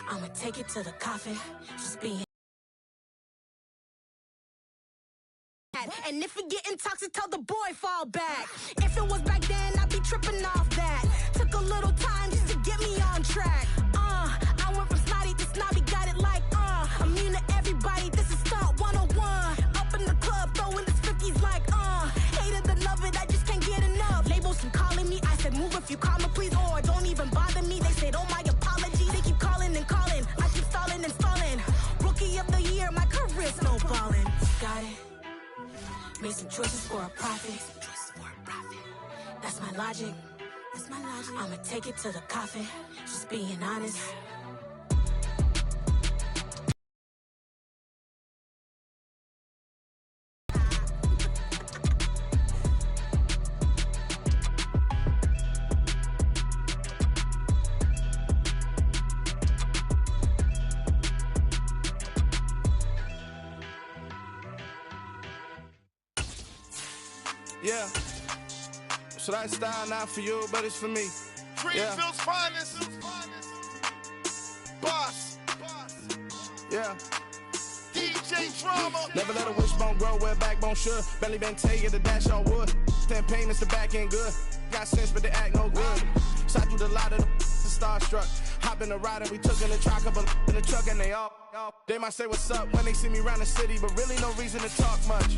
I'ma take it to the coffin, just being. And if it getting toxic, tell the boy fall back. If it was back then, I'd be tripping off that. Took a little time just to get me on track. I went from snotty to snobby, got it like, I'm immune to everybody, this is stunt 101. Up in the club, throwing this 50s like, hated the love it, I just can't get enough. Labels keep calling me, I said move if you call me, please, or don't even bother me. They said, oh my apology, they keep calling and calling. I keep stalling and stalling. Rookie of the year, my career snowballing. Got it. Made some choices for a profit. That's my logic. I'ma take it to the coffin, just being honest. Yeah, so that style not for you, but it's for me. Greenville's finest. Boss. Yeah. DJ Drama. Never let a wishbone grow where backbone should. Belly been taking the dash on wood. Stand pain is the back end good. Got sense, but they act no good. Side through the lot of the starstruck. Hop in the ride and we took in the truck, couple in the truck, and they all. They might say what's up when they see me around the city, but really no reason to talk much.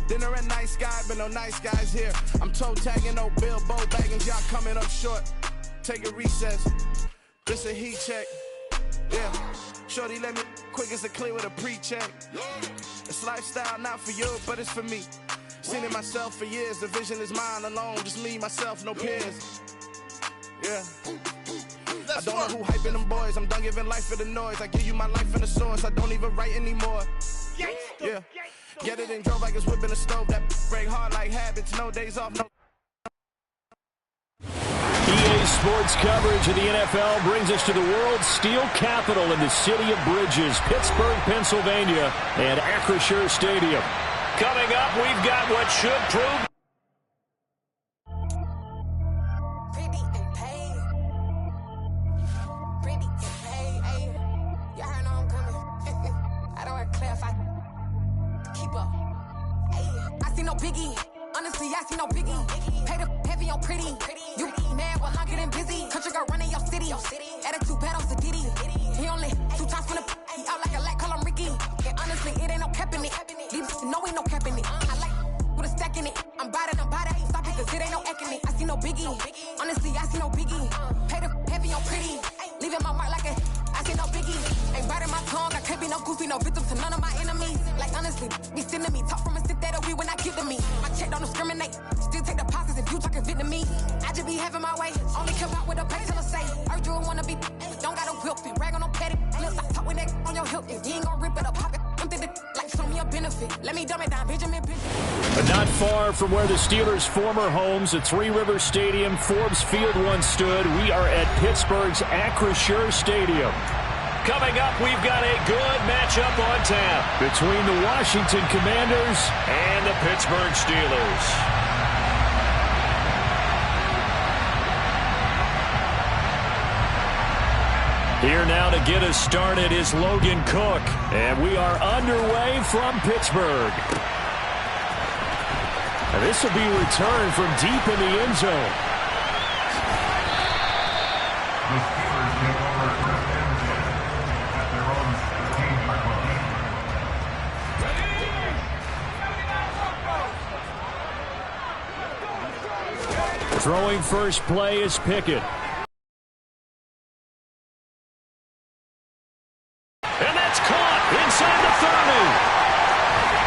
Dinner at nice guy, but no nice guys here. I'm toe tagging, no Bilbo baggins, y'all coming up short. Take a recess. This a heat check. Yeah. Shorty let me quick as a clear with a pre-check. It's lifestyle not for you, but it's for me. Seen it myself for years. The vision is mine alone. Just me, myself, no peers. Yeah. I don't know who hyping them boys. I'm done giving life for the noise. I give you my life in the source. I don't even write anymore. Yeah. Get it and drove like it's whipping a stove. That break hard like habits. No days off, no. EA Sports coverage of the NFL brings us to the world's steel capital in the city of Bridges, Pittsburgh, Pennsylvania, and Acrisure Stadium. Coming up, we've got what should prove. Biggie, honestly, I see no biggie. Pay the heavy on pretty. You mad while I'm getting busy. Country girl running your city. Attitude bad on the Diddy. He only 2 times from the he out like a light, call him Ricky. And honestly, it ain't no cap in it. Leave no ain't no cap in it. I like with a stack in it. I'm bad it. Stop it, cause it ain't no acting it. I see no biggie. Honestly, I see no biggie. Pay the heavy on pretty. Leaving my mark like a I see no biggie. Ain't biting my tongue. I can't be no goofy, no victim to none of my enemies. Like honestly, be sending me talk from a sit that we when I give to me. My check don't discriminate. Still take deposits if you talking Vietnamese. I just be having my way. Only come out with a pay till I say. Heard you wanna be. Don't got a whip and brag on no petty. Flips, I talk with that on your hip. If you ain't gonna rip it up, pop it. Empty the like show me a benefit. Let me dumb it down, Benjamin. But not far from where the Steelers' former homes at Three River Stadium, Forbes Field once stood, we are at Pittsburgh's Acrisure Stadium. Coming up, we've got a good matchup on tap between the Washington Commanders and the Pittsburgh Steelers. Here now to get us started is Logan Cook, and we are underway from Pittsburgh. And this will be returned from deep in the end zone. Throwing first play is Pickett. And that's caught inside the 30.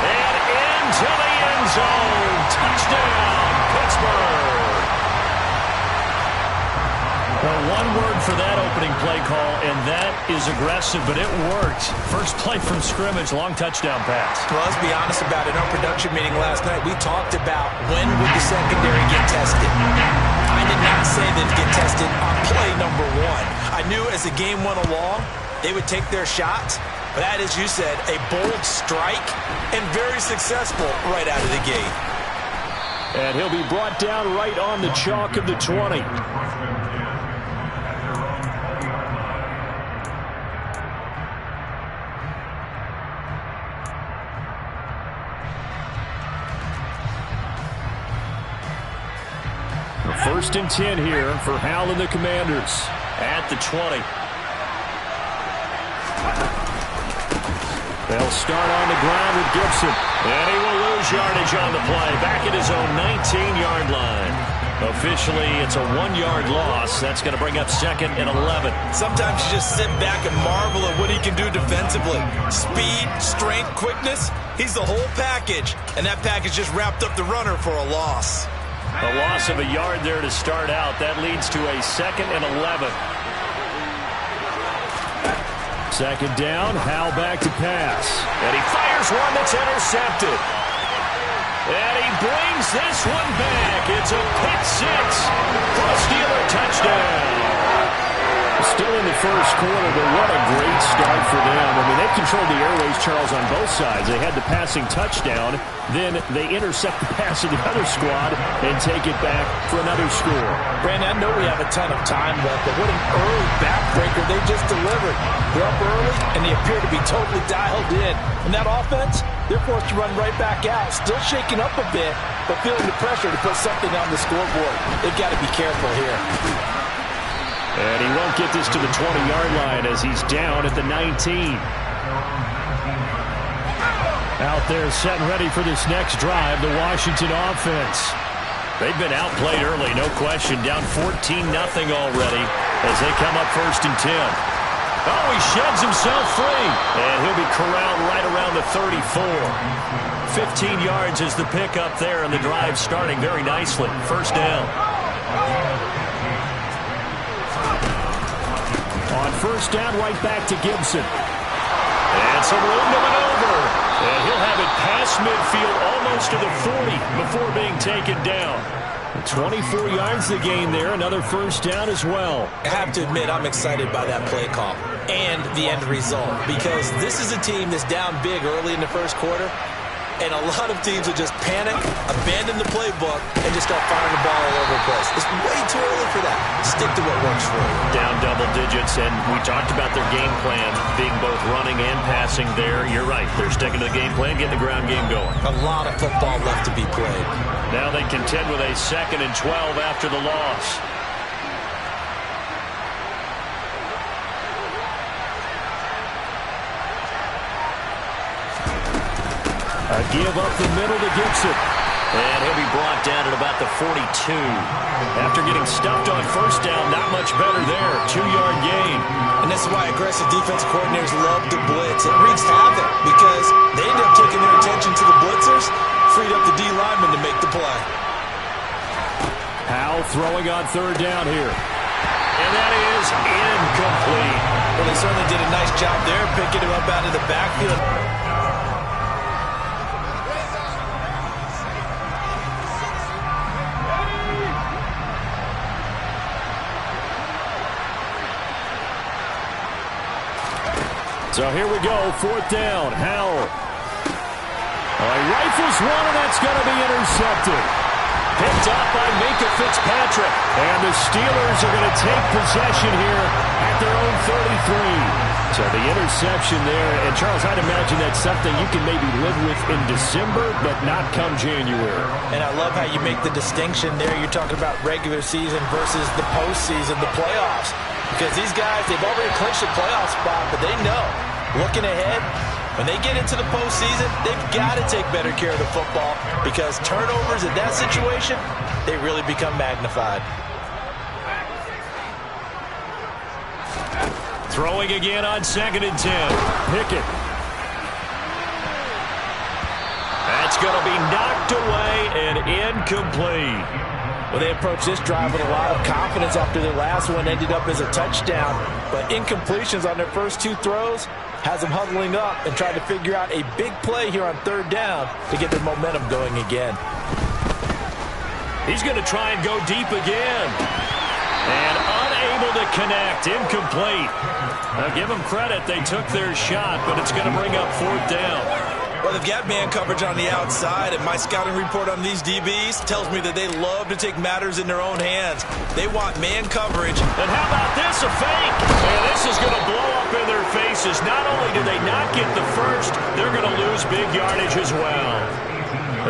And into the end zone. Touchdown, Pittsburgh. Well, one word for that opening play call, and that is aggressive, but it worked. First play from scrimmage, long touchdown pass. Well, let's be honest about it. In our production meeting last night, we talked about when would the secondary get tested. I did not say they'd get tested on play number 1. I knew as the game went along, they would take their shots. But that, as you said, a bold strike and very successful right out of the gate. And he'll be brought down right on the chalk of the 20. First and 10 here for Hal and the Commanders. At the 20. They'll start on the ground with Gibson. And he will lose yardage on the play. Back at his own 19-yard line. Officially, it's a 1-yard loss. That's going to bring up 2nd and 11. Sometimes you just sit back and marvel at what he can do defensively. Speed, strength, quickness. He's the whole package. And that package just wrapped up the runner for a loss. A loss of a yard there to start out. That leads to a 2nd and 11. Second down, Hal back to pass. And he fires one that's intercepted. And he brings this one back. It's a pick six for a Steeler touchdown. Still in the first quarter, but what a great start for them. I mean, they controlled the airways, Charles, on both sides. They had the passing touchdown. Then they intercept the pass of the other squad and take it back for another score. Brandon, I know we have a ton of time left, but what an early backbreaker they just delivered. They're up early, and they appear to be totally dialed in. And that offense, they're forced to run right back out. Still shaking up a bit, but feeling the pressure to put something on the scoreboard. They've got to be careful here. And he won't get this to the 20-yard line as he's down at the 19. Out there set and ready for this next drive, the Washington offense. They've been outplayed early, no question. Down 14-0 already as they come up 1st and 10. Oh, he sheds himself free. And he'll be corralled right around the 34. 15 yards is the pickup there, and the drive starting very nicely. First down. On first down, right back to Gibson. And some room to maneuver. And he'll have it past midfield almost to the 40 before being taken down. 24 yards the gain there. Another first down as well. I have to admit, I'm excited by that play call and the end result, because this is a team that's down big early in the first quarter, and a lot of teams will just panic, abandon the playbook, and just start firing the ball all over the place. It's way too early for that. Stick to what works for you. Down double digits, and we talked about their game plan being both running and passing there. You're right. They're sticking to the game plan, getting the ground game going. A lot of football left to be played. Now they contend with a 2nd and 12 after the loss. A give up the middle to Gibson. And he'll be brought down at about the 42. After getting stuffed on first down, not much better there. 2-yard gain. And this is why aggressive defensive coordinators love to blitz. It wreaks havoc because they end up taking their attention to the blitzers, freed up the D lineman to make the play. Hal throwing on third down here. And that is incomplete. Well, they certainly did a nice job there, picking him up out of the backfield. So here we go, 4th down. Hal. He rifles one, and that's going to be intercepted. Picked up by Minka Fitzpatrick. And the Steelers are going to take possession here at their own 33. So the interception there. And, Charles, I'd imagine that's something you can maybe live with in December, but not come January. And I love how you make the distinction there. You're talking about regular season versus the postseason, the playoffs. Because these guys, they've already clinched a playoff spot, but they know, looking ahead, when they get into the postseason, they've got to take better care of the football, because turnovers in that situation, they really become magnified. Throwing again on 2nd and 10. Pickett. That's going to be knocked away and incomplete. Well, they approached this drive with a lot of confidence after their last one ended up as a touchdown. But incompletions on their first 2 throws has them huddling up and trying to figure out a big play here on third down to get their momentum going again. He's going to try and go deep again. And unable to connect. Incomplete. Now, give them credit. They took their shot, but it's going to bring up 4th down. Well, they've got man coverage on the outside, and my scouting report on these DBs tells me that they love to take matters in their own hands. They want man coverage. And how about this, a fake? And this is going to blow up in their faces. Not only do they not get the first, they're going to lose big yardage as well.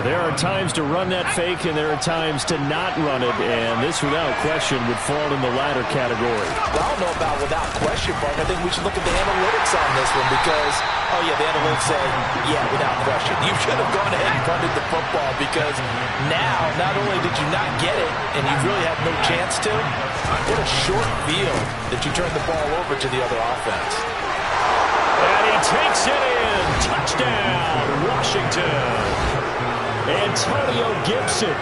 There are times to run that fake, and there are times to not run it, and this, without question, would fall in the latter category. Well, I don't know about without question, but I think we should look at the analytics on this one because, oh, yeah, the analytics say, yeah, without question. You should have gone ahead and punted the football because now, not only did you not get it, and you really had no chance to, what a short field that you turned the ball over to the other offense. And he takes it in. Touchdown, Washington. Antonio Gibson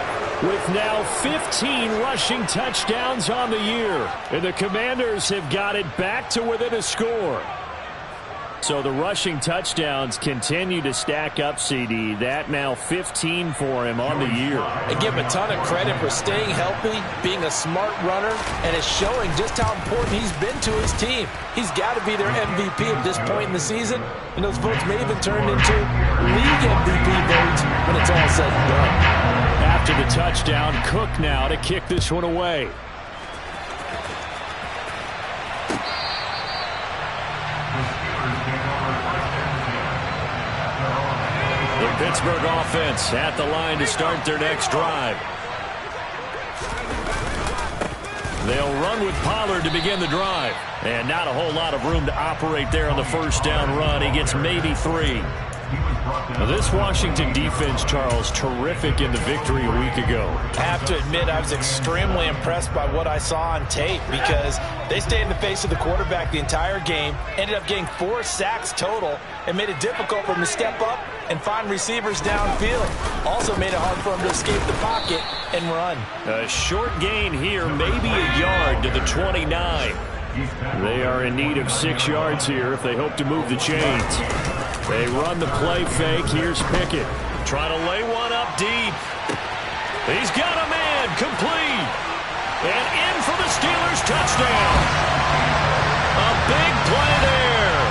with now 15 rushing touchdowns on the year. And the Commanders have got it back to within a score. So the rushing touchdowns continue to stack up, CD. That now 15 for him on the year. And give him a ton of credit for staying healthy, being a smart runner, and it's showing just how important he's been to his team. He's got to be their MVP at this point in the season, and those votes may even turn into league MVP votes when it's all said and done. After the touchdown, Cook now to kick this one away. The Pittsburgh offense at the line to start their next drive. They'll run with Pollard to begin the drive. And not a whole lot of room to operate there on the first down run. He gets maybe 3. Now this Washington defense, Charles, terrific in the victory a week ago. I have to admit, I was extremely impressed by what I saw on tape because they stayed in the face of the quarterback the entire game, ended up getting 4 sacks total, and made it difficult for him to step up and find receivers downfield. Also made it hard for him to escape the pocket and run. A short gain here, maybe a yard to the 29. They are in need of 6 yards here if they hope to move the chains. They run the play fake. Here's Pickett. Trying to lay one up deep. He's got a man. Complete. And in for the Steelers touchdown. A big play there.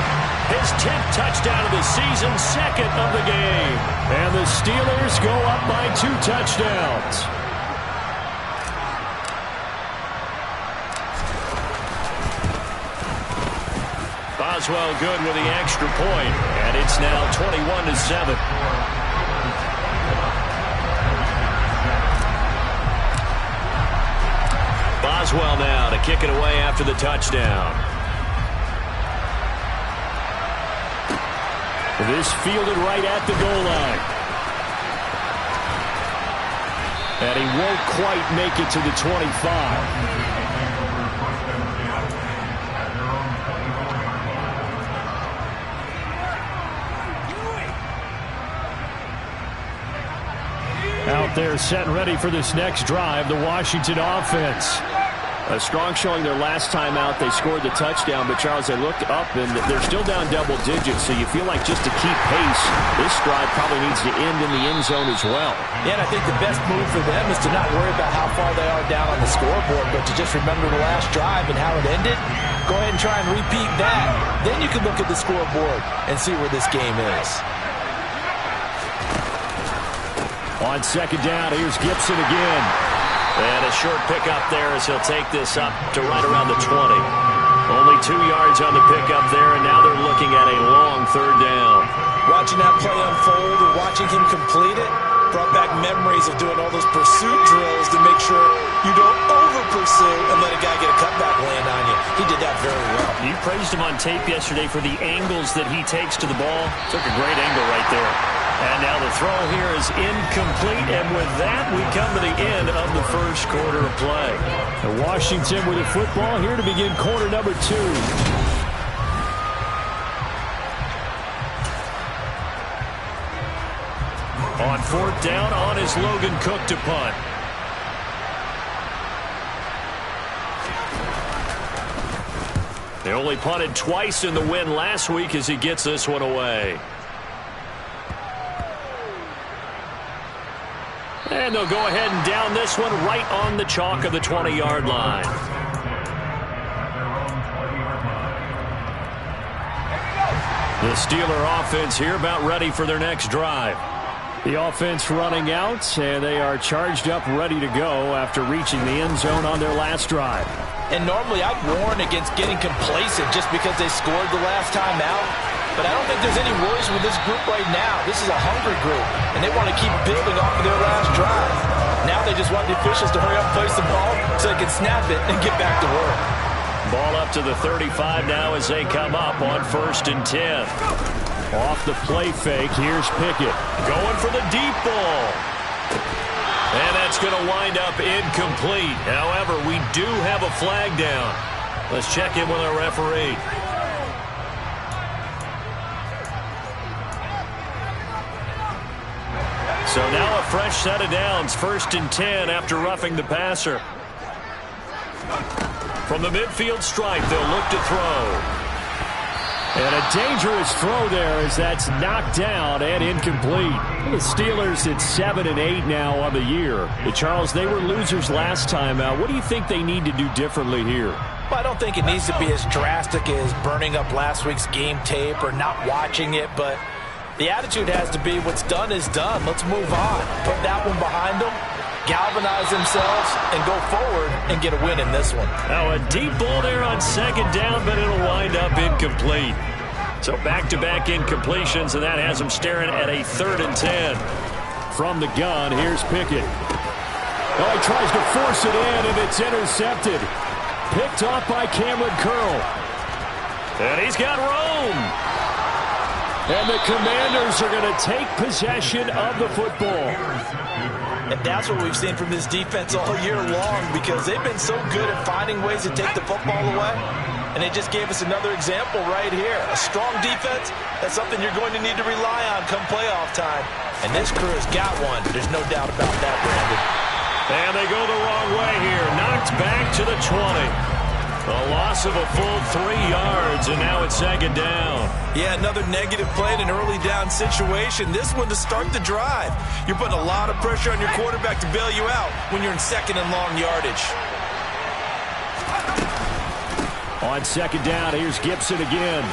His 10th touchdown of the season, 2nd of the game. And the Steelers go up by 2 touchdowns. Boswell good with the extra point, and it's now 21-7. Boswell now to kick it away after the touchdown. This fielded right at the goal line. And he won't quite make it to the 25. Out there set and ready for this next drive, the Washington offense. A strong showing their last time out. They scored the touchdown, but Charles, they looked up and they're still down double digits, so you feel like just to keep pace, this drive probably needs to end in the end zone as well. Yeah, and I think the best move for them is to not worry about how far they are down on the scoreboard, but to just remember the last drive and how it ended. Go ahead and try and repeat that. Then you can look at the scoreboard and see where this game is. On second down, here's Gibson again. And a short pickup there as he'll take this up to right around the 20. Only 2 yards on the pickup there, and now they're looking at a long third down. Watching that play unfold or watching him complete it brought back memories of doing all those pursuit drills to make sure you don't over-pursue and let a guy get a cutback land on you. He did that very well. You praised him on tape yesterday for the angles that he takes to the ball. Took a great angle right there. And now the throw here is incomplete, and with that, we come to the end of the first quarter of play. And Washington with the football here to begin quarter number 2. On fourth down, on is Logan Cook to punt. They only punted twice in the win last week as he gets this one away. And they'll go ahead and down this one right on the chalk of the 20-yard line. The Steeler offense here about ready for their next drive. The offense running out, and they are charged up, ready to go after reaching the end zone on their last drive. And normally I'd warn against getting complacent just because they scored the last time out. But I don't think there's any worries with this group right now. This is a hungry group, and they want to keep building off of their last drive. Now they just want the officials to hurry up and place the ball so they can snap it and get back to work. Ball up to the 35 now as they come up on 1st and 10. Off the play fake, here's Pickett. Going for the deep ball. And that's going to wind up incomplete. However, we do have a flag down. Let's check in with our referee. So now a fresh set of downs, 1st and 10 after roughing the passer. From the midfield stripe, they'll look to throw. And a dangerous throw there as that's knocked down and incomplete. The Steelers at 7-8 now on the year. Charles, they were losers last time out. What do you think they need to do differently here? Well, I don't think it needs to be as drastic as burning up last week's game tape or not watching it, but the attitude has to be what's done is done. Let's move on. Put that one behind them, galvanize themselves, and go forward and get a win in this one. Now a deep ball there on 2nd down, but it'll wind up incomplete. So back-to-back incompletions, and that has them staring at a 3rd and 10. From the gun, here's Pickett. Oh, he tries to force it in, and it's intercepted. Picked off by Cameron Curl. And he's got room. And the Commanders are going to take possession of the football. And that's what we've seen from this defense all year long, because they've been so good at finding ways to take the football away. And they just gave us another example right here. A strong defense, that's something you're going to need to rely on come playoff time. And this crew has got one. There's no doubt about that, Brandon. And they go the wrong way here. Knocked back to the 20. A loss of a full 3 yards, and now it's 2nd down. Yeah, another negative play in an early down situation. This one to start the drive. You're putting a lot of pressure on your quarterback to bail you out when you're in 2nd and long yardage. On 2nd down, here's Gibson again.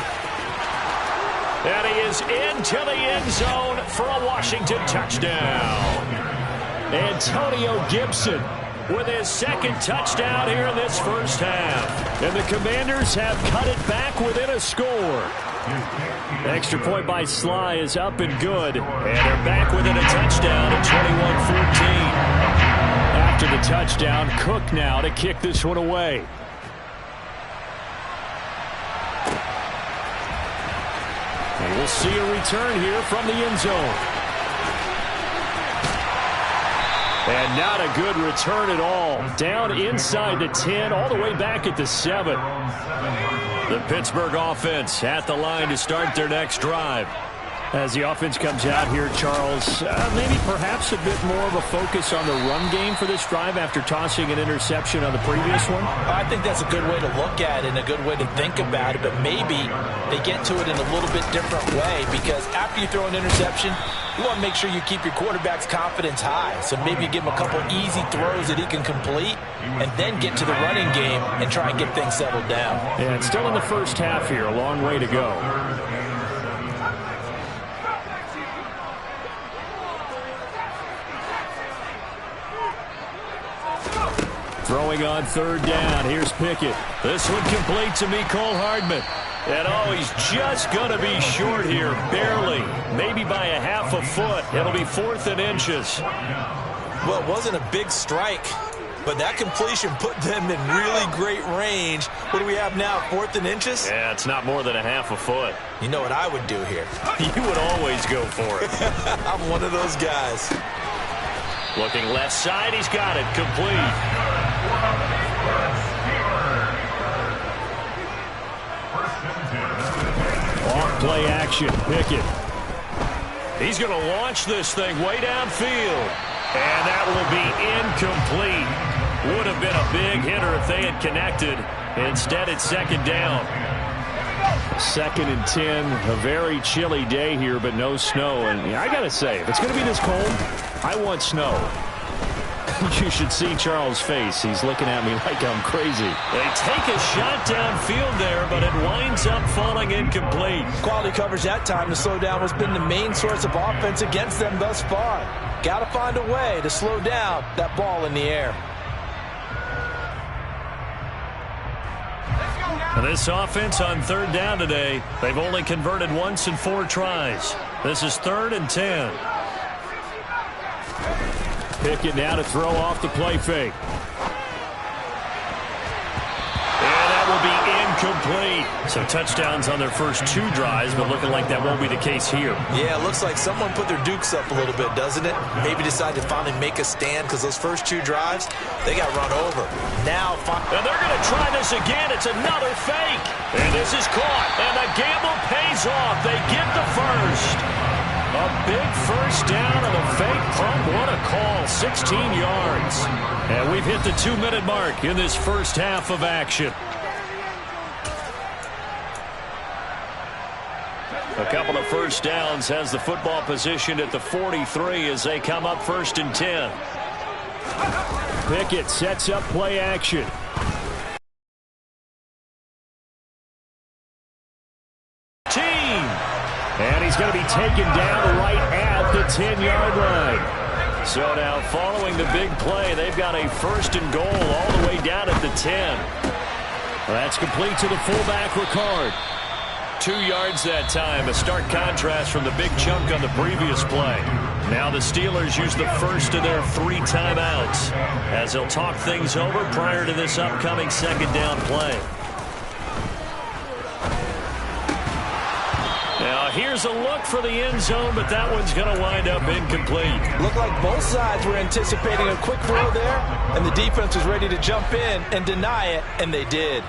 And he is into the end zone for a Washington touchdown. Antonio Gibson with his 2nd touchdown here in this first half. And the Commanders have cut it back within a score. Extra point by Sly is up and good. And they're back within a touchdown at 21-14. After the touchdown, Cook now to kick this one away. And we'll see a return here from the end zone. And not a good return at all. Down inside the 10, all the way back at the 7. The Pittsburgh offense at the line to start their next drive. As the offense comes out here, Charles, maybe perhaps a bit more of a focus on the run game for this drive after tossing an interception on the previous one? I think that's a good way to look at it and a good way to think about it, but maybe they get to it in a little bit different way, because after you throw an interception, you want to make sure you keep your quarterback's confidence high. So maybe you give him a couple easy throws that he can complete and then get to the running game and try and get things settled down. Yeah, it's still in the first half here. A long way to go. Throwing on 3rd down. Here's Pickett. This one complete to Mecole Hardman. And oh, he's just going to be short here, barely. Maybe by a half a foot. It'll be 4th and inches. Well, it wasn't a big strike, but that completion put them in really great range. What do we have now, 4th and inches? Yeah, it's not more than a half a foot. You know what I would do here? You would always go for it. I'm one of those guys. Looking left side, he's got it, complete. Off play action, Pickett. He's going to launch this thing way downfield. And that will be incomplete. Would have been a big hitter if they had connected. Instead, it's 2nd down. 2nd and 10. A very chilly day here, but no snow. And I got to say, if it's going to be this cold, I want snow. You should see Charles' face. He's looking at me like I'm crazy. They take a shot downfield there, but it winds up falling incomplete. Quality coverage that time to slow down has been the main source of offense against them thus far. Got to find a way to slow down that ball in the air. This offense on third down today, they've only converted once in 4 tries. This is 3rd and 10. Pickett now to throw off the play fake. And that will be incomplete. So touchdowns on their first 2 drives, but looking like that won't be the case here. Yeah, it looks like someone put their dukes up a little bit, doesn't it? Maybe decided to finally make a stand because those first 2 drives, they got run over. Now, and they're going to try this again. It's another fake. And this is caught. And the gamble pays off. They get the first. A big first down on a fake punt. What a call. 16 yards. And we've hit the 2-minute mark in this first half of action. A couple of first downs has the football positioned at the 43 as they come up 1st and 10. Pickett sets up play action. And he's going to be taken down right at the 10-yard line. So now following the big play, they've got a 1st and goal all the way down at the 10. That's complete to the fullback, Ricard. 2 yards that time, a stark contrast from the big chunk on the previous play. Now the Steelers use the first of their 3 timeouts as they'll talk things over prior to this upcoming 2nd down play. Now here's a look for the end zone, but that one's going to wind up incomplete. Looked like both sides were anticipating a quick throw there, and the defense was ready to jump in and deny it, and they did.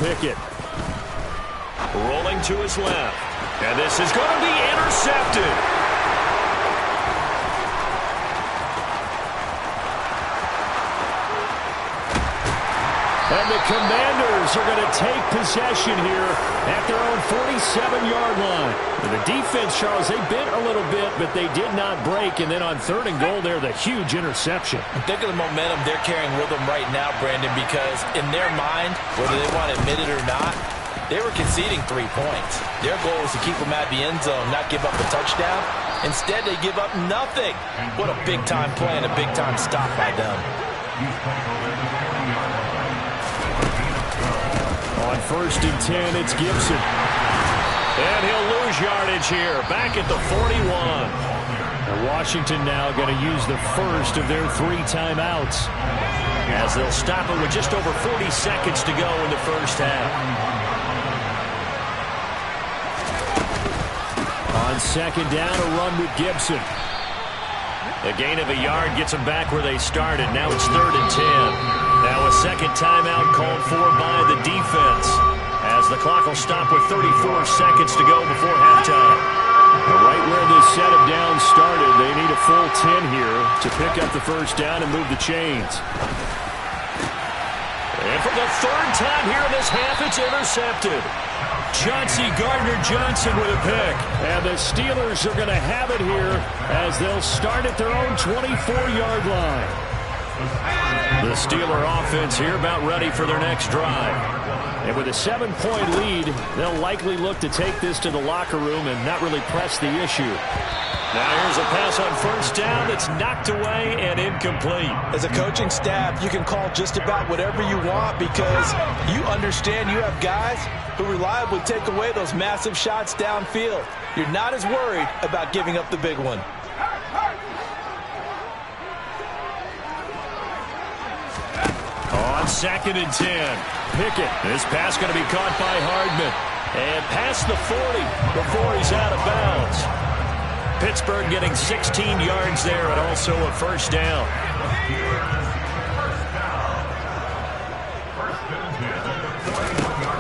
Pickett rolling to his left, and this is going to be intercepted. And the Commanders are going to take possession here at their own 47-yard line. And the defense, Charles, they bent a little bit, but they did not break. And then on 3rd and goal there, the huge interception. Think of the momentum they're carrying with them right now, Brandon, because in their mind, whether they want to admit it or not, they were conceding 3 points. Their goal was to keep them at the end zone, not give up a touchdown. Instead, they give up nothing. What a big-time play and a big-time stop by them. On 1st and 10, it's Gibson. And he'll lose yardage here, back at the 41. And Washington now going to use the first of their 3 timeouts as they'll stop it with just over 40 seconds to go in the first half. On 2nd down, a run with Gibson. A gain of a yard gets them back where they started. Now it's 3rd and 10. Now a 2nd timeout called for by the defense as the clock will stop with 34 seconds to go before halftime. Right where this set of downs started, they need a full 10 here to pick up the first down and move the chains. And for the 3rd time here in this half, it's intercepted. Chauncey Gardner-Johnson with a pick. And the Steelers are going to have it here as they'll start at their own 24-yard line. The Steeler offense here about ready for their next drive. And with a 7-point lead, they'll likely look to take this to the locker room and not really press the issue. Now here's a pass on 1st down that's knocked away and incomplete. As a coaching staff, you can call just about whatever you want because you understand you have guys who reliably take away those massive shots downfield. You're not as worried about giving up the big one. On 2nd and 10, Pickett. This pass going to be caught by Hardman. And past the 40 before he's out of bounds. Pittsburgh getting 16 yards there and also a 1st down.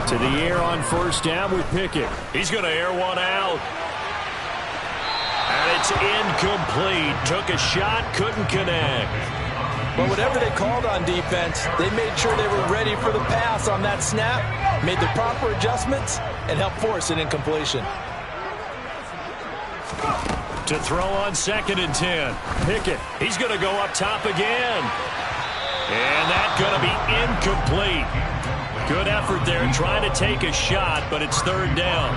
To the air on 1st down with Pickett. He's going to air one out. And it's incomplete. Took a shot, couldn't connect. But whatever they called on defense, they made sure they were ready for the pass on that snap, made the proper adjustments, and helped force an incompletion. To throw on 2nd and 10. Pickett, he's going to go up top again. And that's going to be incomplete. Good effort there trying to take a shot, but it's 3rd down.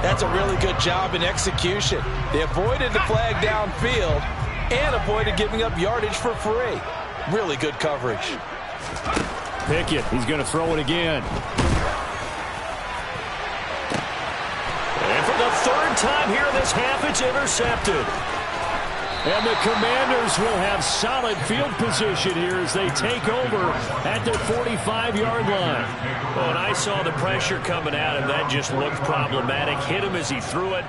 That's a really good job in execution. They avoided the flag downfield and avoided giving up yardage for free. Really good coverage. Pickett. He's going to throw it again. And for the third time here in this half, it's intercepted. And the Commanders will have solid field position here as they take over at their 45-yard line. When I saw the pressure coming at him, that just looked problematic. Hit him as he threw it,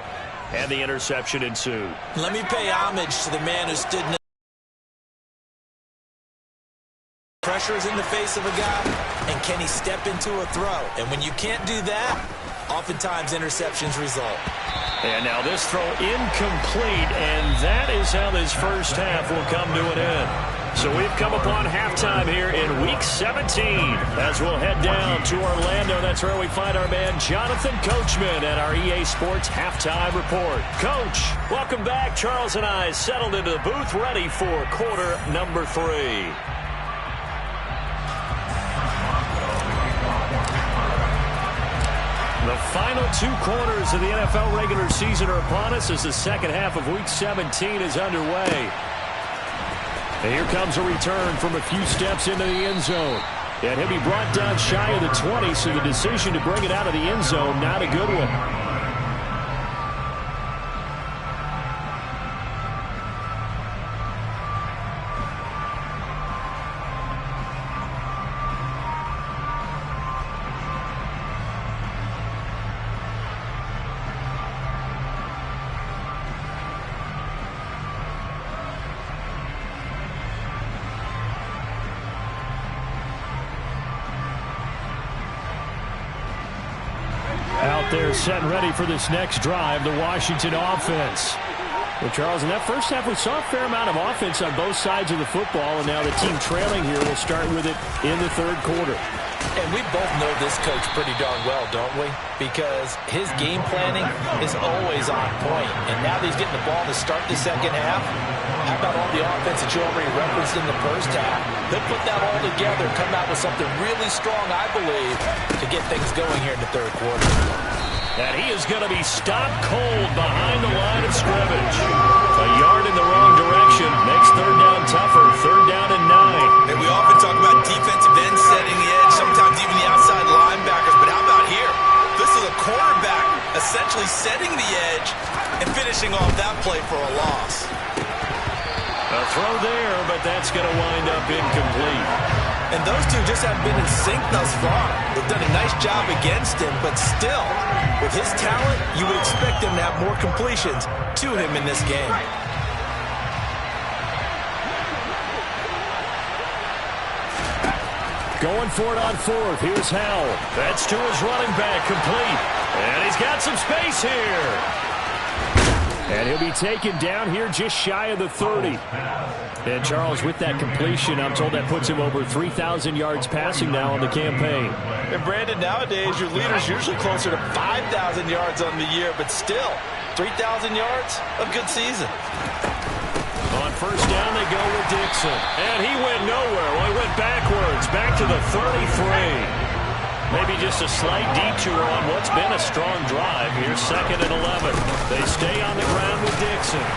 and the interception ensued. Let me pay homage to the man who stood in the pressure is in the face of a guy, and can he step into a throw? And when you can't do that, oftentimes interceptions result. And now this throw incomplete, and that is how this first half will come to an end. So we've come upon halftime here in Week 17 as we'll head down to Orlando. That's where we find our man Jonathan Coachman at our EA Sports Halftime Report. Coach, welcome back. Charles and I settled into the booth ready for quarter number 3. The final 2 quarters of the NFL regular season are upon us as the second half of Week 17 is underway. And here comes a return from a few steps into the end zone. And he'll be brought down shy of the 20, so the decision to bring it out of the end zone, not a good one. They're set and ready for this next drive, the Washington offense. Well, Charles, in that first half, we saw a fair amount of offense on both sides of the football, and now the team trailing here will start with it in the third quarter. And we both know this coach pretty darn well, don't we? Because his game planning is always on point. And now that he's getting the ball to start the second half, how about all the offense that you already referenced in the first half? He'll put that all together, come out with something really strong, I believe, to get things going here in the third quarter. And he is going to be stopped cold behind the line of scrimmage. A yard in the wrong direction makes third down tougher. Third down and 9. And we often talk about defensive ends setting the edge, sometimes even the outside linebackers. But how about here? This is a quarterback essentially setting the edge and finishing off that play for a loss. A throw there, but that's going to wind up incomplete. And those two just haven't been in sync thus far. They've done a nice job against him, but still, with his talent, you would expect him to have more completions to him in this game. Going for it on fourth. Here's Howell. That's to his running back, complete. And he's got some space here. And he'll be taken down here just shy of the 30. And Charles, with that completion, I'm told that puts him over 3,000 yards passing now on the campaign. And Brandon, nowadays, your leader's usually closer to 5,000 yards on the year, but still, 3,000 yards, a good season. On first down, they go with Dixon. And he went nowhere. Well, he went backwards, back to the 33. Maybe just a slight detour on what's been a strong drive. Here's 2nd and 11. They stay on the ground with Dixon.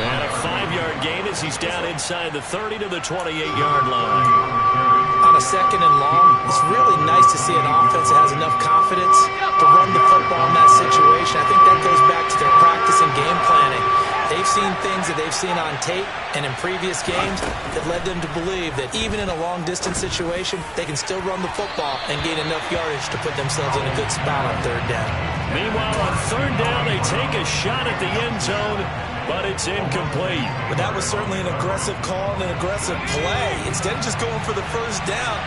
And a 5-yard gain as he's down inside the 30 to the 28-yard line. On a 2nd and long, it's really nice to see an offense that has enough confidence to run the football in that situation. I think that goes back to their practice and game planning. They've seen things that they've seen on tape and in previous games that led them to believe that even in a long-distance situation, they can still run the football and gain enough yardage to put themselves in a good spot on third down. Meanwhile, on third down, they take a shot at the end zone, but it's incomplete. But that was certainly an aggressive call and an aggressive play. Instead of just going for the first down,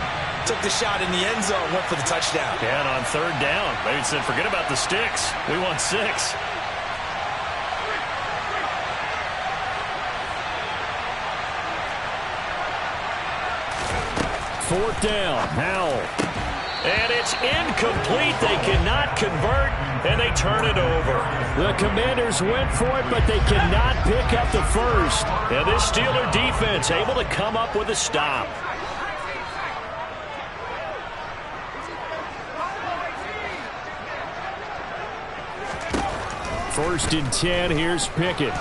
took the shot in the end zone, went for the touchdown. Yeah, and on third down, they said, forget about the sticks. We want 6. Fourth down, Howell. And it's incomplete. They cannot convert, and they turn it over. The Commanders went for it, but they cannot pick up the first. And this Steeler defense able to come up with a stop. First and 10, here's Pickett.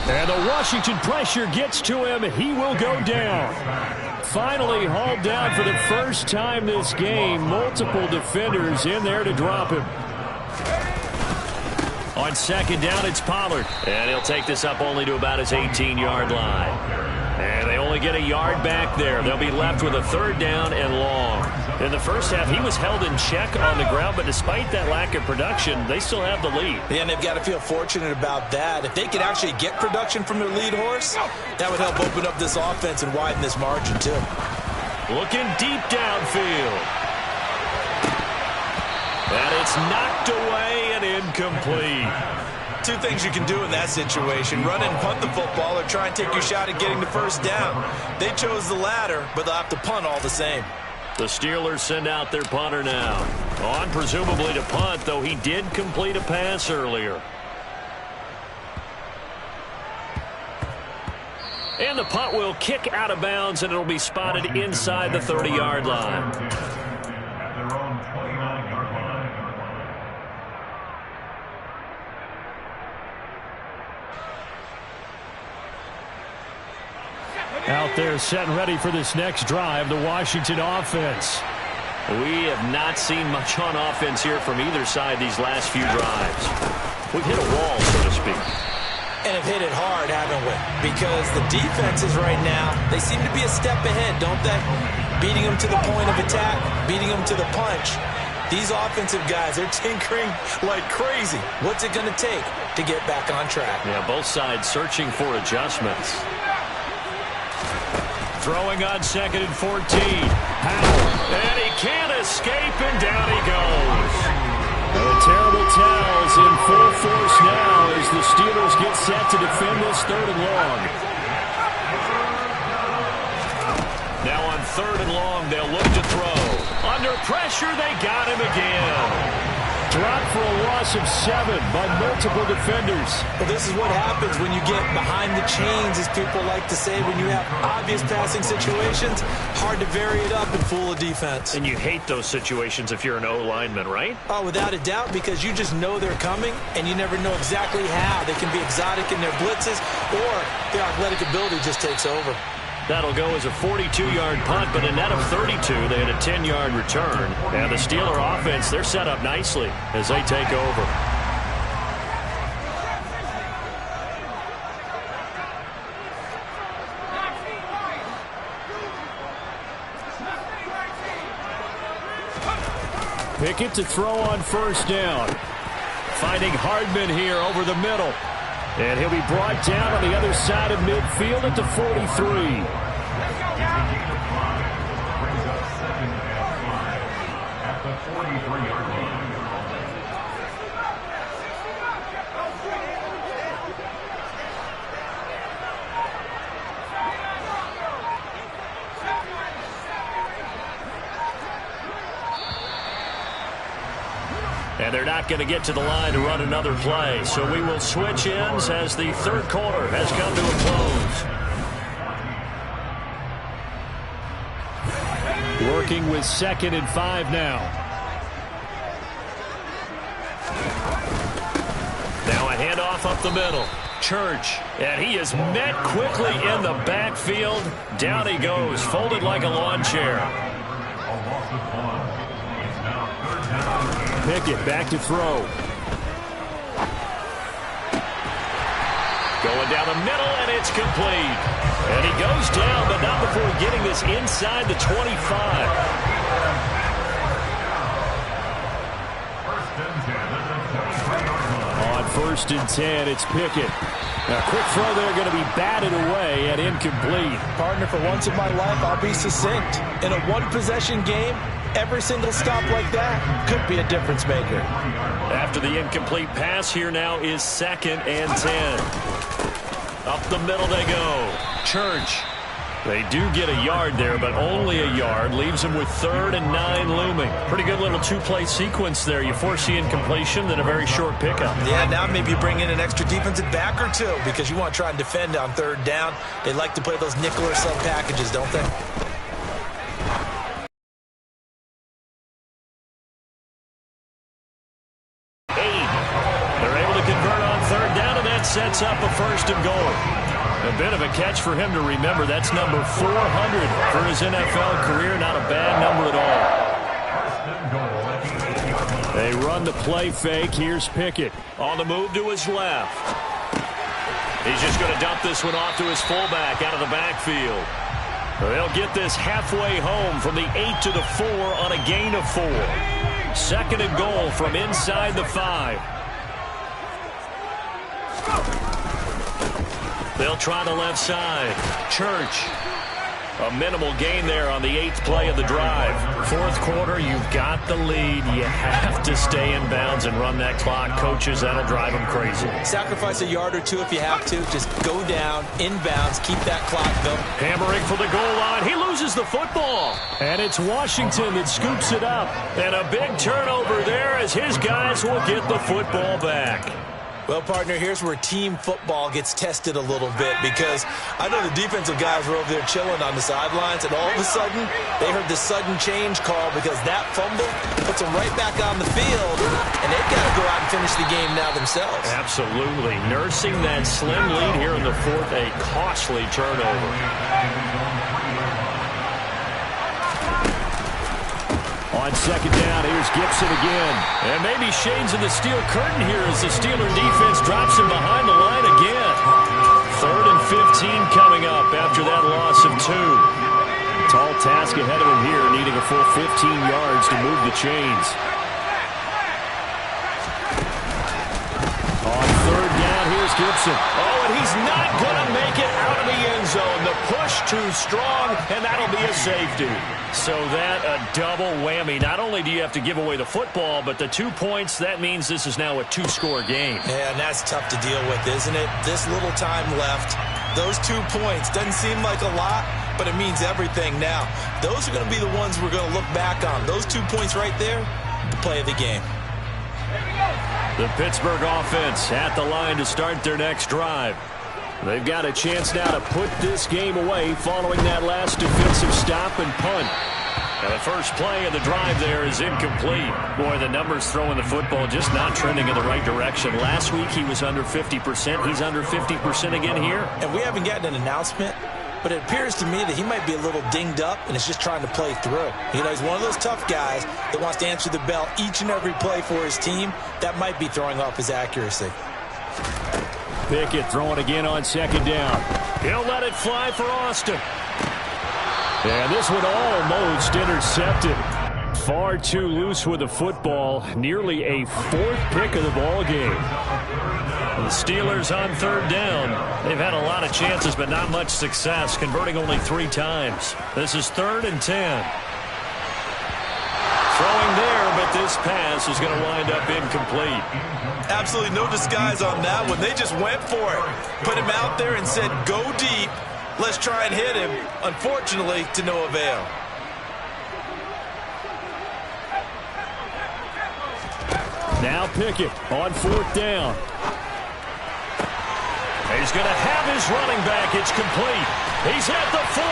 And the Washington pressure gets to him. He will go down. Finally hauled down for the first time this game. Multiple defenders in there to drop him. On second down, it's Pollard. And he'll take this up only to about his 18-yard line. And they only get a yard back there. They'll be left with a third down and long. In the first half, he was held in check on the ground, but despite that lack of production, they still have the lead. Yeah, and they've got to feel fortunate about that. If they could actually get production from their lead horse, that would help open up this offense and widen this margin, too. Looking deep downfield. And it's knocked away and incomplete. Two things you can do in that situation: run and punt the football, or try and take your shot at getting the first down. They chose the latter, but they'll have to punt all the same. The Steelers send out their punter now. On presumably to punt, though he did complete a pass earlier. And the punt will kick out of bounds, and it'll be spotted inside the 30-yard line. Out there set and ready for this next drive, the Washington offense. We have not seen much on offense here from either side these last few drives. We've hit a wall, so to speak. And have hit it hard, haven't we? Because the defenses right now, they seem to be a step ahead, don't they? Beating them to the point of attack, beating them to the punch. These offensive guys, they're tinkering like crazy. What's it going to take to get back on track? Yeah, both sides searching for adjustments. Throwing on second and 14. Powell. And he can't escape, and down he goes. The terrible towels in full force now as the Steelers get set to defend this third and long. Now on third and long, they'll look to throw. Under pressure, they got him again. Dropped for a loss of 7 by multiple defenders. Well, this is what happens when you get behind the chains, as people like to say. When you have obvious passing situations, hard to vary it up and fool a defense. And you hate those situations if you're an O-lineman, right? Oh, without a doubt, because you just know they're coming, and you never know exactly how. They can be exotic in their blitzes, or their athletic ability just takes over. That'll go as a 42-yard punt, but a net of 32. They had a 10-yard return. And the Steeler offense, they're set up nicely as they take over. Pickett to throw on first down. Finding Hardman here over the middle. And he'll be brought down on the other side of midfield at the 43. And they're not going to get to the line to run another play. So we will switch ends as the third quarter has come to a close. Working with 2nd and 5 now. Now a handoff up the middle. Church. And he is met quickly in the backfield. Down he goes, folded like a lawn chair. Pickett back to throw. Going down the middle, and it's complete. And he goes down, but not before getting this inside the 25. On 1st and 10, it's Pickett. A quick throw there, going to be batted away and incomplete. Partner, for once in my life, I'll be succinct. In a one-possession game, every single stop like that could be a difference maker. After the incomplete pass, here now is 2nd and 10. Up the middle they go. Church. They do get a yard there, but only a yard. Leaves them with 3rd and 9 looming. Pretty good little two-play sequence there. You force the incompletion, then a very short pickup. Yeah, now maybe you bring in an extra defensive back or two because you want to try and defend on 3rd down. They like to play those nickel or sub packages, don't they? They're able to convert on 3rd down, and that sets up a 1st and goal. A bit of a catch for him to remember. That's number 400 for his NFL career. Not a bad number at all. They run the play fake. Here's Pickett. On the move to his left. He's just going to dump this one off to his fullback out of the backfield. They'll get this halfway home from the 8 to the 4 on a gain of 4. Second and goal from inside the 5. They'll try the left side. Church. A minimal gain there on the 8th play of the drive. Fourth quarter, you've got the lead. You have to stay in bounds and run that clock. Coaches, that'll drive them crazy. Sacrifice a yard or two if you have to. Just go down, in bounds, keep that clock going. Hammering for the goal line. He loses the football. And it's Washington that scoops it up. And a big turnover there as his guys will get the football back. Well, partner, here's where team football gets tested a little bit, because I know the defensive guys were over there chilling on the sidelines, and all of a sudden, they heard the sudden change call because that fumble puts them right back on the field, and they've got to go out and finish the game now themselves. Absolutely. Nursing that slim lead here in the fourth, a costly turnover. On second down, here's Gibson again. And maybe Shane's in the steel curtain here as the Steeler defense drops him behind the line again. 3rd and 15 coming up after that loss of 2. Tall task ahead of him here, needing a full 15 yards to move the chains. On 3rd down, here's Gibson. Oh, and he's not going to make it out of the end zone. The push too strong, and that'll be a safety. So that a double whammy. Not only do you have to give away the football, but the 2 points, that means this is now a 2-score game. Yeah, and that's tough to deal with, isn't it? This little time left. Those 2 points doesn't seem like a lot, but it means everything now. Those are going to be the ones we're going to look back on. Those 2 points right there, the play of the game. The Pittsburgh offense at the line to start their next drive. They've got a chance now to put this game away following that last defensive stop and punt. Now the first play of the drive there is incomplete. Boy, the numbers throwing the football just not trending in the right direction. Last week he was under 50%. He's under 50% again here. And we haven't gotten an announcement, but it appears to me that he might be a little dinged up and is just trying to play through. You know, he's one of those tough guys that wants to answer the bell each and every play for his team. That might be throwing off his accuracy. Pickett throwing again on second down. He'll let it fly for Austin. And this one almost intercepted. Far too loose with the football. Nearly a 4th pick of the ball game. The Steelers on 3rd down. They've had a lot of chances, but not much success, converting only 3 times. This is 3rd and 10. Throwing there, but this pass is going to wind up incomplete. Absolutely no disguise on that one. They just went for it. Put him out there and said, go deep. Let's try and hit him. Unfortunately, to no avail. Now Pickett on 4th down. He's going to have his running back. It's complete. He's at the 40.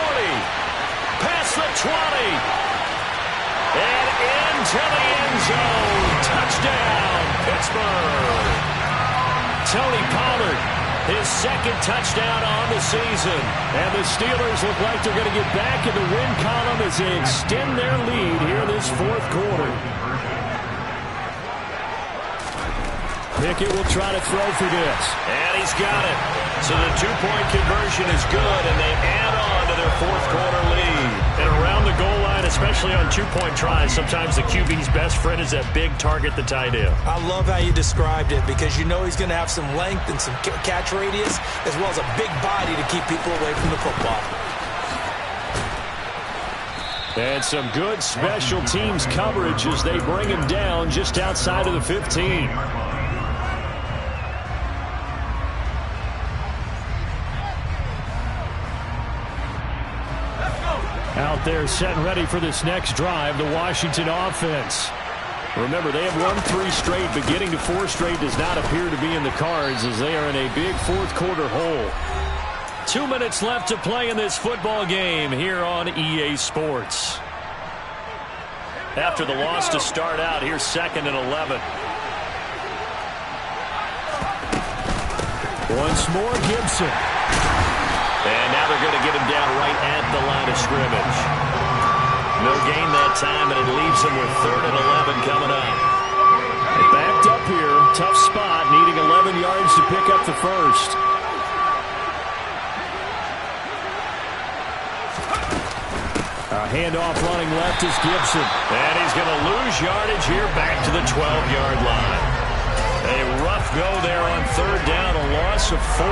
Past the 20. And into the end zone. Touchdown, Pittsburgh. Tony Pollard, his 2nd touchdown on the season. And the Steelers look like they're going to get back in the win column as they extend their lead here this 4th quarter. Pickett will try to throw for this. And he's got it. So the 2-point conversion is good, and they add on to their 4th quarter lead. And around the goal line, especially on 2-point tries, sometimes the QB's best friend is that big target, the tight end. I love how you described it, because you know he's going to have some length and some catch radius, as well as a big body to keep people away from the football. And some good special teams coverage as they bring him down just outside of the 15. Out there set and ready for this next drive, the Washington offense. Remember, they have won 3 straight, but getting to 4 straight does not appear to be in the cards as they are in a big 4th quarter hole. 2 minutes left to play in this football game here on EA Sports. After the loss to start out, here's 2nd and 11. Once more, Gibson. And now they're going to get him down right at the line of scrimmage. No gain that time, and it leaves him with 3rd and 11 coming up. They backed up here. Tough spot, needing 11 yards to pick up the first. A handoff running left is Gibson. And he's going to lose yardage here back to the 12-yard line. A rough go there on 3rd down, a loss of 4.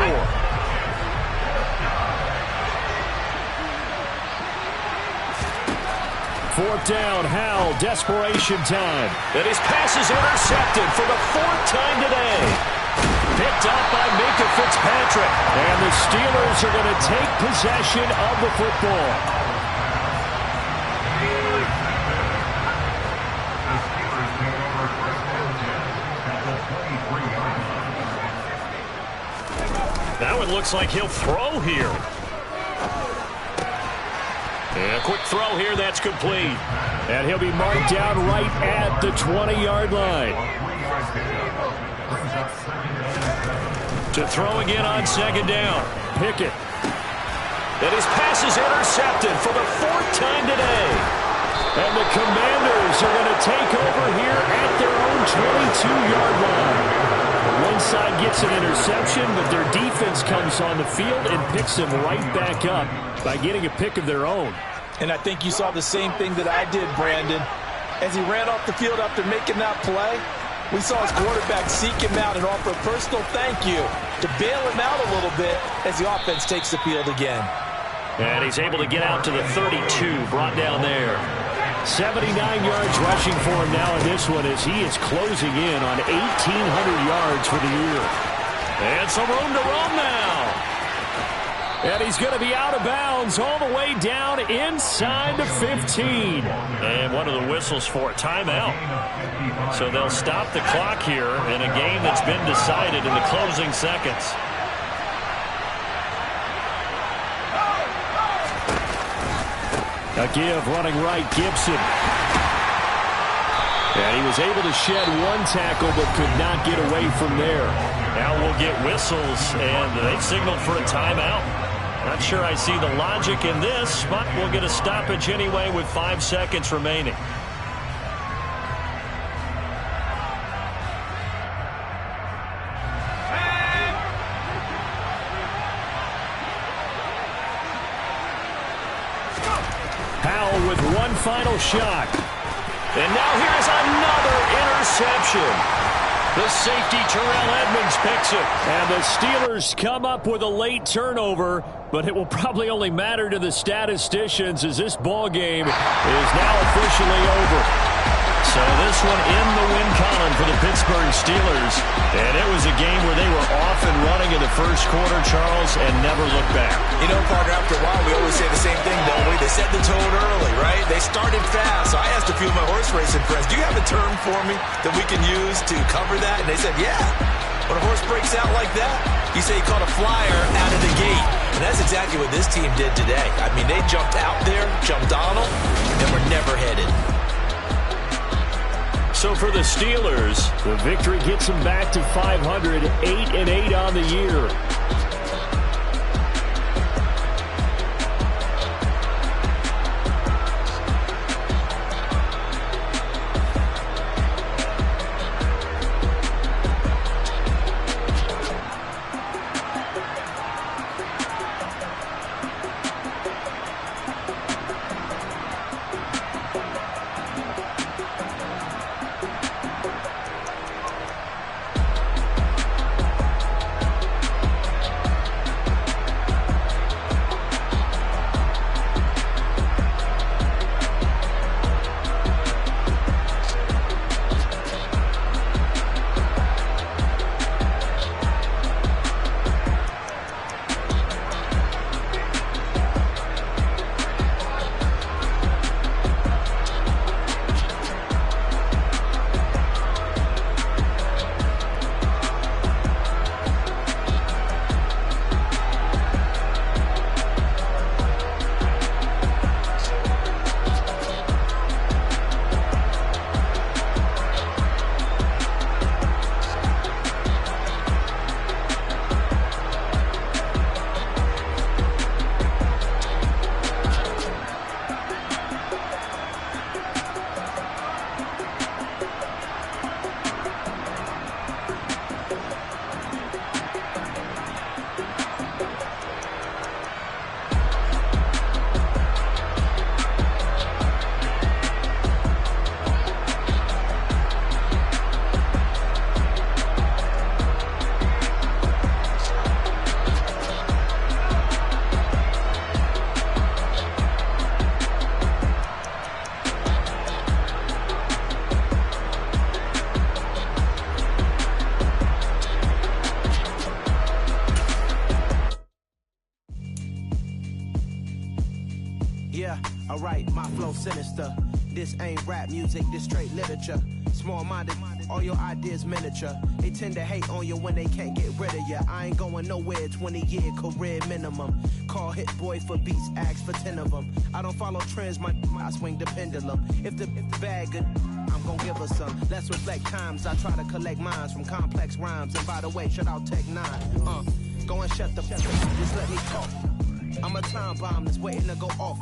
Fourth down, Howell, desperation time. And his pass is intercepted for the 4th time today. Picked up by Minka Fitzpatrick. And the Steelers are going to take possession of the football. Now it looks like he'll throw here. And a quick throw here, that's complete. And he'll be marked down right at the 20-yard line. To throw again on 2nd down. Pickett. And his pass is intercepted for the 4th time today. And the Commanders are going to take over here at their own 22-yard line. One side gets an interception, but their defense comes on the field and picks them right back up by getting a pick of their own. And I think you saw the same thing that I did, Brandon. As he ran off the field after making that play, we saw his quarterback seek him out and offer a personal thank you to bail him out a little bit as the offense takes the field again. And he's able to get out to the 32, brought down there. 79 yards rushing for him now in this one as he is closing in on 1,800 yards for the year. And some room to run now. And he's going to be out of bounds all the way down inside the 15. And one of the whistles for a timeout. So they'll stop the clock here in a game that's been decided in the closing seconds. A give running right, Gibson. And he was able to shed one tackle but could not get away from there. Now we'll get whistles, and they signaled for a timeout. Not sure I see the logic in this, but we'll get a stoppage anyway with 5 seconds remaining. Howell with one final shot. And now here's another interception. The safety, Terrell Edmonds, picks it. And the Steelers come up with a late turnover, but it will probably only matter to the statisticians as this ball game is now officially over. So this one in the win column for the Pittsburgh Steelers. And it was a game where they were off and running in the first quarter, Charles, and never looked back. You know, partner, after a while, we always say the same thing, don't we? They set the tone early, right? They started fast. So I asked a few of my horse racing friends, do you have a term for me that we can use to cover that? And they said, yeah. When a horse breaks out like that, you say he caught a flyer out of the gate. And that's exactly what this team did today. I mean, they jumped out there, jumped on them, and were never headed. So for the Steelers, the victory gets them back to 500, 8-8 on the year. flow sinister. This ain't rap music, this straight literature. Small-minded, all your ideas miniature. They tend to hate on you when they can't get rid of you. I ain't going nowhere, 20-year career minimum. Call Hit Boy for beats, ask for 10 of them. I don't follow trends, I swing the pendulum. If the bag good, I'm gon' give her some. Let's reflect times, I try to collect minds from complex rhymes. And by the way, shout out Tech 9. Go and shut the f***, just let me talk. I'm a time bomb that's waiting to go off.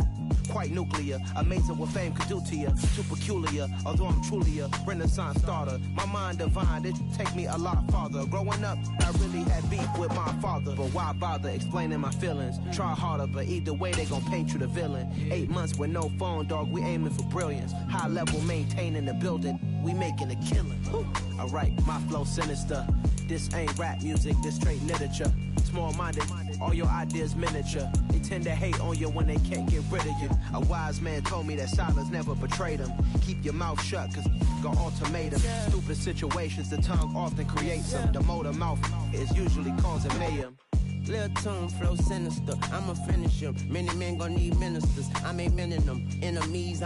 Quite nuclear, amazing what fame could do to you. Too peculiar, although I'm truly a renaissance starter. My mind divine, it take me a lot farther. Growing up, I really had beef with my father. But why bother explaining my feelings? Try harder, but either way they gon' paint you the villain. 8 months with no phone, dog, we aiming for brilliance. High level maintaining the building, we making a killing. Alright, my flow sinister. This ain't rap music, this straight literature. Small-minded, all your ideas miniature. They tend to hate on you when they can't get rid of you. A wise man told me that silence never betrayed him. Keep your mouth shut, cause got ultimatum. Stupid situations, the tongue often creates them. The motor mouth is usually causing mayhem. Lil' tune, flow sinister, I'ma finish him. Many men gon' need ministers, I ain't mending them. Enemies,